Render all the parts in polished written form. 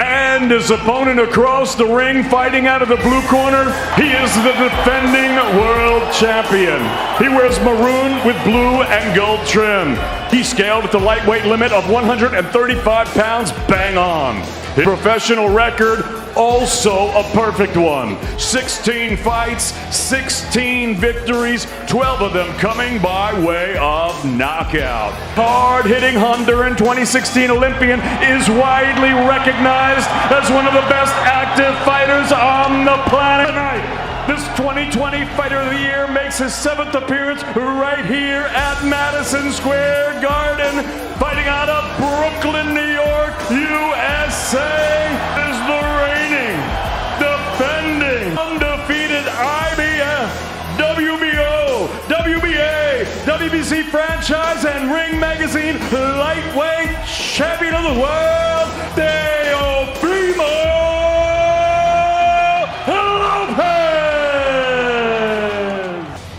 And his opponent across the ring, fighting out of the blue corner, he is the defending world champion. He wears maroon with blue and gold trim. He scaled at the lightweight limit of 135 pounds, bang on. His professional record, also a perfect one. 16 fights, 16 victories, 12 of them coming by way of knockout. Hard-hitting Honduran 2016 Olympian is widely recognized as one of the best active fighters on the planet. Tonight, this 2020 Fighter of the Year makes his 7th appearance right here at Madison Square Garden, fighting out of Brooklyn, New York, USA, is the reigning, defending, undefeated IBF, WBO, WBA, WBC franchise, and Ring Magazine lightweight champion of the world, Teofimo Lopez!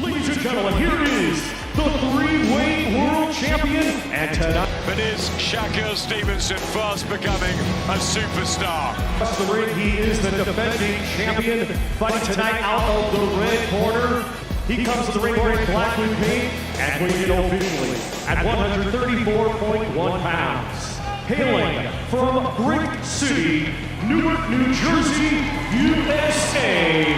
Ladies and gentlemen, here is the three-weight world champion, and tonight But is Shakur Stevenson fast becoming a superstar? across the ring, he is the defending champion, fighting tonight out of the red corner. He comes to the ring wearing black with paint and weighing in officially at 134.1 pounds. Hailing from Brick City, Newark, New Jersey, USA,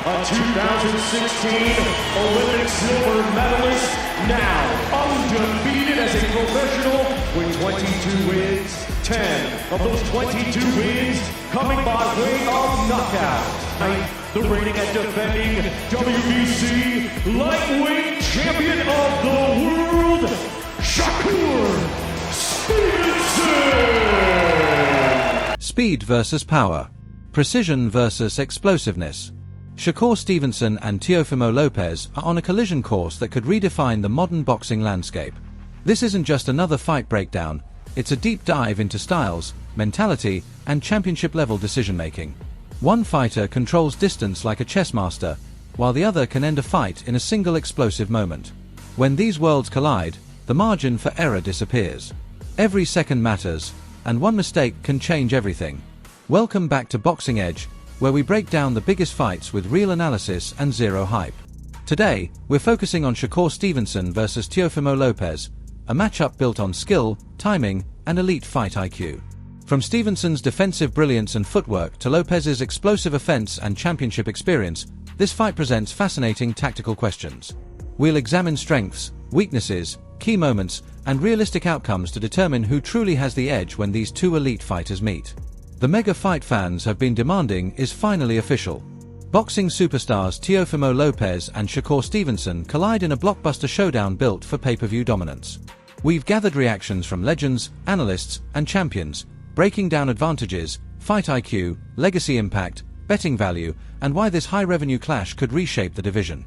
a 2016 Olympic silver medalist, now undefeated as a professional with 22 wins, 10 of those 22 wins coming by way of knockout. The reigning and defending WBC lightweight champion of the world, Shakur Stevenson! Speed versus power. Precision versus explosiveness. Shakur Stevenson and Teofimo Lopez are on a collision course that could redefine the modern boxing landscape. This isn't just another fight breakdown, it's a deep dive into styles, mentality, and championship-level decision-making. One fighter controls distance like a chess master, while the other can end a fight in a single explosive moment. When these worlds collide, the margin for error disappears. Every second matters, and one mistake can change everything. Welcome back to Boxing Edge, where we break down the biggest fights with real analysis and zero hype. Today, we're focusing on Shakur Stevenson versus Teofimo Lopez, a matchup built on skill, timing, and elite fight IQ. From Stevenson's defensive brilliance and footwork to Lopez's explosive offense and championship experience, this fight presents fascinating tactical questions. We'll examine strengths, weaknesses, key moments, and realistic outcomes to determine who truly has the edge when these two elite fighters meet. The mega fight fans have been demanding is finally official. Boxing superstars Teofimo Lopez and Shakur Stevenson collide in a blockbuster showdown built for pay-per-view dominance. We've gathered reactions from legends, analysts, and champions, breaking down advantages, fight IQ, legacy impact, betting value, and why this high-revenue clash could reshape the division.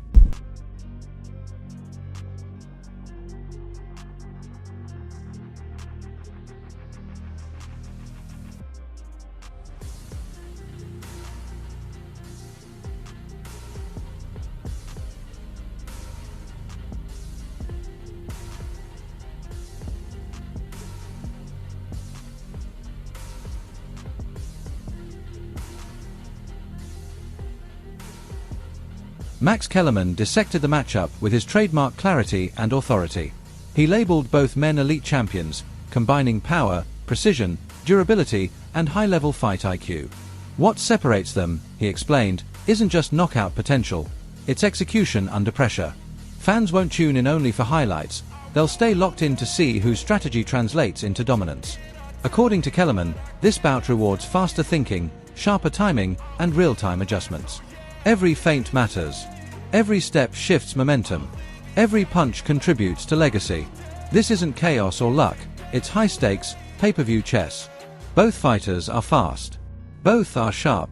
Max Kellerman dissected the matchup with his trademark clarity and authority. He labeled both men elite champions, combining power, precision, durability, and high-level fight IQ. What separates them, he explained, isn't just knockout potential, it's execution under pressure. Fans won't tune in only for highlights, they'll stay locked in to see whose strategy translates into dominance. According to Kellerman, this bout rewards faster thinking, sharper timing, and real-time adjustments. Every feint matters. Every step shifts momentum. Every punch contributes to legacy. This isn't chaos or luck, it's high-stakes, pay-per-view chess. Both fighters are fast. Both are sharp.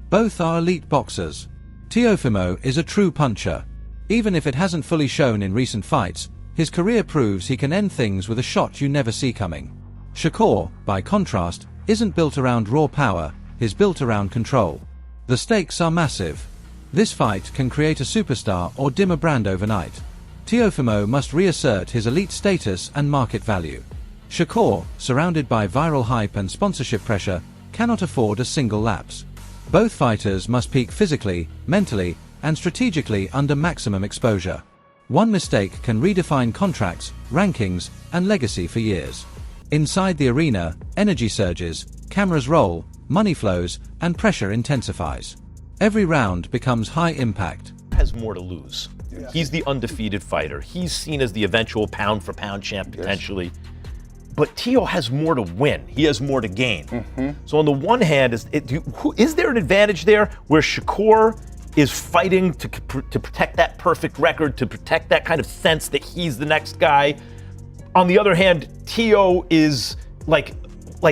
Both are elite boxers. Teofimo is a true puncher. Even if it hasn't fully shown in recent fights, his career proves he can end things with a shot you never see coming. Shakur, by contrast, isn't built around raw power, he's built around control. The stakes are massive. This fight can create a superstar or dim a brand overnight. Teofimo must reassert his elite status and market value. Shakur, surrounded by viral hype and sponsorship pressure, cannot afford a single lapse. Both fighters must peak physically, mentally, and strategically under maximum exposure. One mistake can redefine contracts, rankings, and legacy for years. Inside the arena, energy surges, cameras roll, money flows, and pressure intensifies. Every round becomes high impact. Has more to lose. He's the undefeated fighter. He's seen as the eventual pound-for-pound champ potentially. But Teo has more to win. He has more to gain. So on the one hand, is there an advantage there where Shakur is fighting to protect that perfect record, to protect that kind of sense that he's the next guy? On the other hand, Teo is like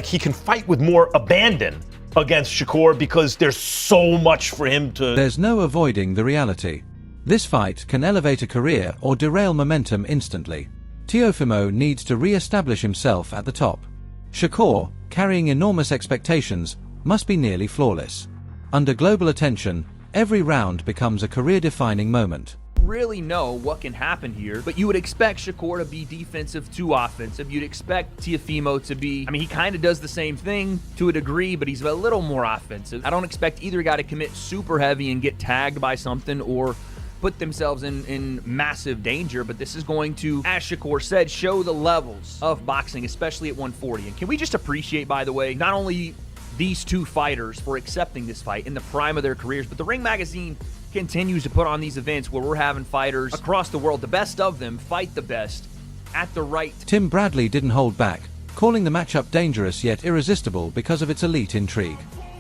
he can fight with more abandon against Shakur because there's so much for him to... There's no avoiding the reality. This fight can elevate a career or derail momentum instantly. Teofimo needs to re-establish himself at the top. Shakur, carrying enormous expectations, must be nearly flawless. Under global attention, every round becomes a career-defining moment. Really know what can happen here, but you would expect Shakur to be defensive to offensive. You'd expect Teofimo to be, he kind of does the same thing to a degree, but he's a little more offensive. I don't expect either guy to commit super heavy and get tagged by something or put themselves in massive danger, but this is going to, as Shakur said, show the levels of boxing, especially at 140. And can we just appreciate, by the way, not only these two fighters for accepting this fight in the prime of their careers, but the Ring Magazine continues to put on these events where we're having fighters across the world, the best of them, fight the best at the right. Tim Bradley didn't hold back, calling the matchup dangerous yet irresistible because of its elite intrigue.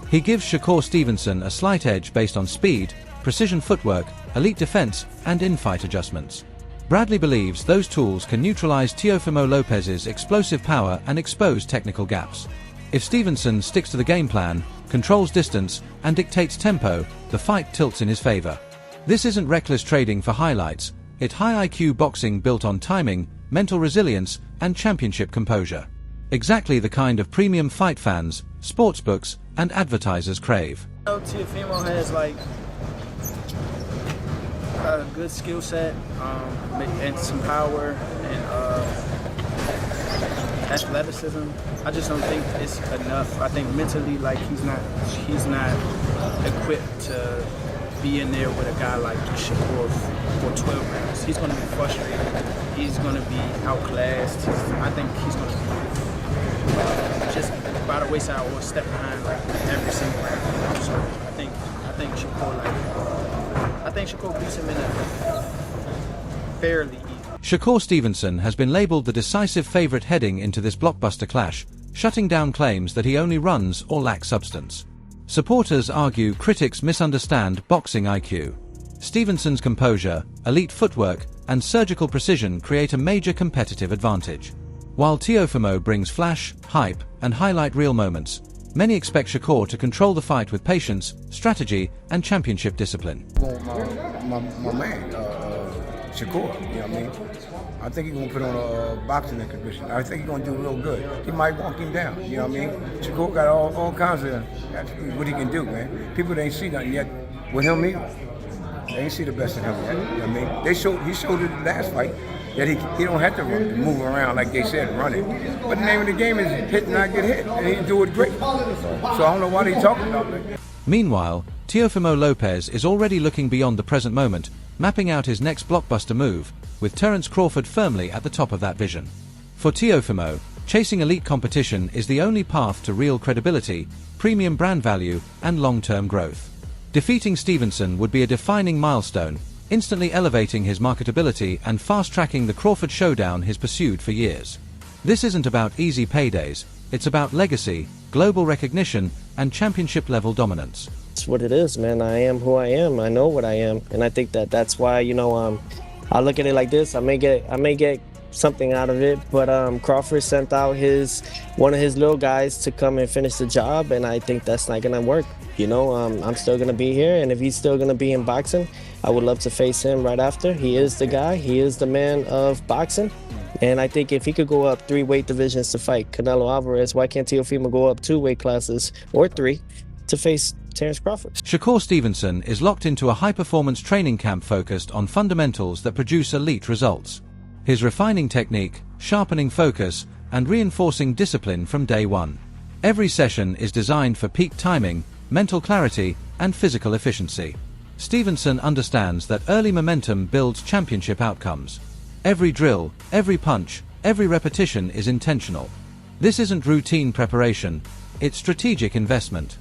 He gives Shakur Stevenson a slight edge based on speed, precision footwork, elite defense, and in-fight adjustments. Bradley believes those tools can neutralize Teofimo Lopez's explosive power and expose technical gaps. If Stevenson sticks to the game plan, controls distance, and dictates tempo, the fight tilts in his favor. This isn't reckless trading for highlights, it's high IQ boxing built on timing, mental resilience, and championship composure. Exactly the kind of premium fight fans, sportsbooks, and advertisers crave. Teofimo has a good skill set and some power and athleticism. I just don't think it's enough. I think mentally, he's not equipped to be in there with a guy like Shakur for 12 rounds. He's going to be frustrated. He's going to be outclassed. I think he's going to be just by the wayside or a step behind every single round. So I think Shakur beats him in a fairly easy. Shakur Stevenson has been labeled the decisive favorite heading into this blockbuster clash, shutting down claims that he only runs or lacks substance. Supporters argue critics misunderstand boxing IQ. Stevenson's composure, elite footwork, and surgical precision create a major competitive advantage. While Teofimo brings flash, hype, and highlight reel moments, many expect Shakur to control the fight with patience, strategy, and championship discipline. My man, Shakur, you know what I mean? I think he's going to put on a boxing exhibition. I think he's going to do real good. He might walk him down, you know what I mean? Shakur got all kinds of what he can do, man. People ain't see nothing yet with him either. They ain't see the best of him yet, you know what I mean? He showed it the last fight that he don't have to move around like they said, running. But the name of the game is hit and not get hit, and he do it great. So I don't know what he's talking about like that. Meanwhile, Teofimo Lopez is already looking beyond the present moment, mapping out his next blockbuster move, with Terence Crawford firmly at the top of that vision. For Teofimo, chasing elite competition is the only path to real credibility, premium brand value, and long-term growth. Defeating Stevenson would be a defining milestone, instantly elevating his marketability and fast-tracking the Crawford showdown he's pursued for years. This isn't about easy paydays, it's about legacy, global recognition, and championship-level dominance. It's what it is, man. I am who I am. I know what I am, and I think that's why, I look at it like this. I may get something out of it, but Crawford sent out one of his little guys to come and finish the job, and I think that's not gonna work. I'm still gonna be here, and if he's still gonna be in boxing, I would love to face him right after. He is the guy. He is the man of boxing. And I think if he could go up 3 weight divisions to fight Canelo Alvarez, why can't Teofimo go up 2 weight classes or 3 to face Terence Crawford? Shakur Stevenson is locked into a high-performance training camp focused on fundamentals that produce elite results. His refining technique, sharpening focus, and reinforcing discipline from day one. Every session is designed for peak timing, mental clarity, and physical efficiency. Stevenson understands that early momentum builds championship outcomes. Every drill, every punch, every repetition is intentional. This isn't routine preparation, it's strategic investment.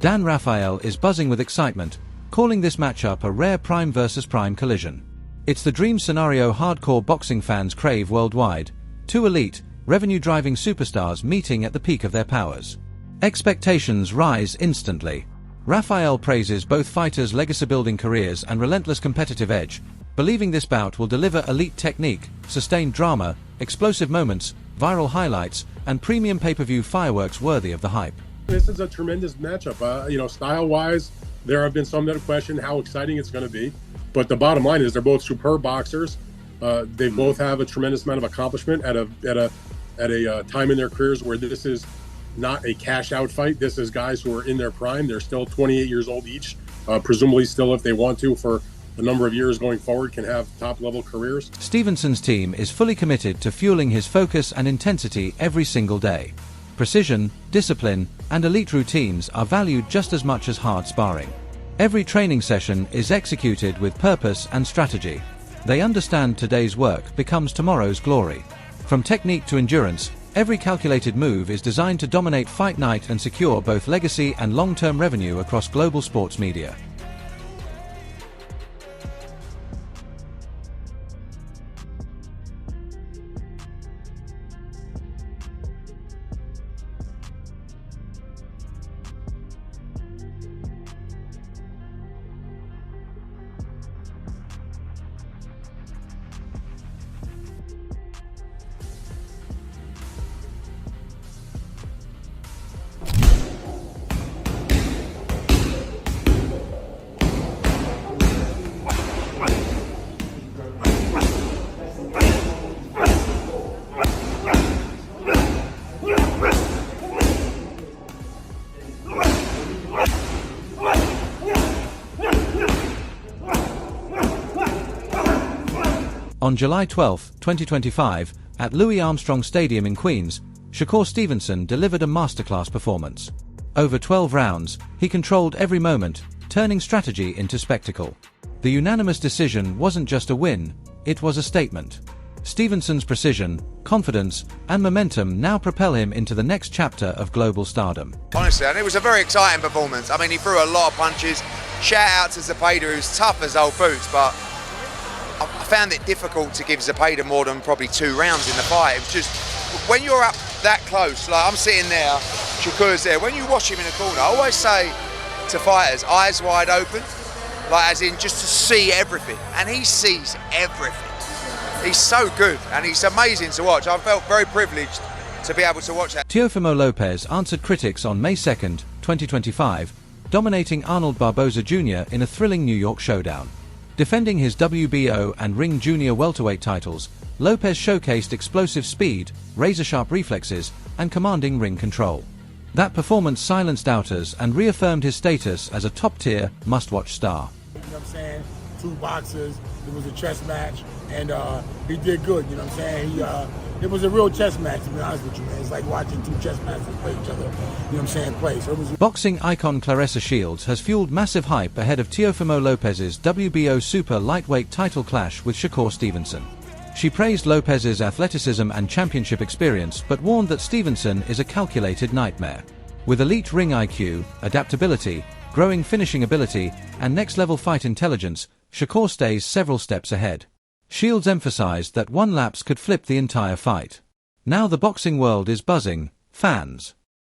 Dan Rafael is buzzing with excitement, calling this matchup a rare prime versus prime collision. It's the dream scenario hardcore boxing fans crave worldwide, two elite, revenue-driving superstars meeting at the peak of their powers. Expectations rise instantly. Rafael praises both fighters' legacy-building careers and relentless competitive edge, believing this bout will deliver elite technique, sustained drama, explosive moments, viral highlights, and premium pay-per-view fireworks worthy of the hype. This is a tremendous matchup. Style-wise, there have been some that have questioned how exciting it's going to be. But the bottom line is they're both superb boxers. They both have a tremendous amount of accomplishment at a time in their careers where this is not a cash-out fight. This is guys who are in their prime. They're still 28 years old each, presumably still, if they want to, for a number of years going forward, can have top-level careers. Stevenson's team is fully committed to fueling his focus and intensity every single day. Precision, discipline, and elite routines are valued just as much as hard sparring. Every training session is executed with purpose and strategy. They understand today's work becomes tomorrow's glory. From technique to endurance, every calculated move is designed to dominate fight night and secure both legacy and long-term revenue across global sports media. On July 12, 2025, at Louis Armstrong Stadium in Queens, Shakur Stevenson delivered a masterclass performance. Over 12 rounds, he controlled every moment, turning strategy into spectacle. The unanimous decision wasn't just a win, it was a statement. Stevenson's precision, confidence, and momentum now propel him into the next chapter of global stardom. Honestly, and it was a very exciting performance. I mean, he threw a lot of punches. Shout out to Zepeda, who's tough as old boots, but I found it difficult to give Zepeda more than probably 2 rounds in the fight. It was just, when you're up that close, like I'm sitting there, Shakur's there, when you watch him in the corner, I always say to fighters, eyes wide open, like as in just to see everything, and he sees everything. He's so good, and he's amazing to watch. I felt very privileged to be able to watch that. Teofimo Lopez answered critics on May 2, 2025, dominating Arnold Barboza Jr. in a thrilling New York showdown. Defending his WBO and Ring Junior welterweight titles, Lopez showcased explosive speed, razor-sharp reflexes, and commanding ring control. That performance silenced doubters and reaffirmed his status as a top-tier, must-watch star. You know what I'm saying? 2 boxers, it was a chess match, and he did good, you know what I'm saying? It was a real chess match, to be honest with you, man. It's like watching 2 chess masters play each other, you know what I'm saying, play. So it was... Boxing icon Claressa Shields has fueled massive hype ahead of Teofimo Lopez's WBO super lightweight title clash with Shakur Stevenson. She praised Lopez's athleticism and championship experience, but warned that Stevenson is a calculated nightmare. With elite ring IQ, adaptability, growing finishing ability, and next-level fight intelligence, Shakur stays several steps ahead. Shields emphasized that one lapse could flip the entire fight. Now the boxing world is buzzing, fans.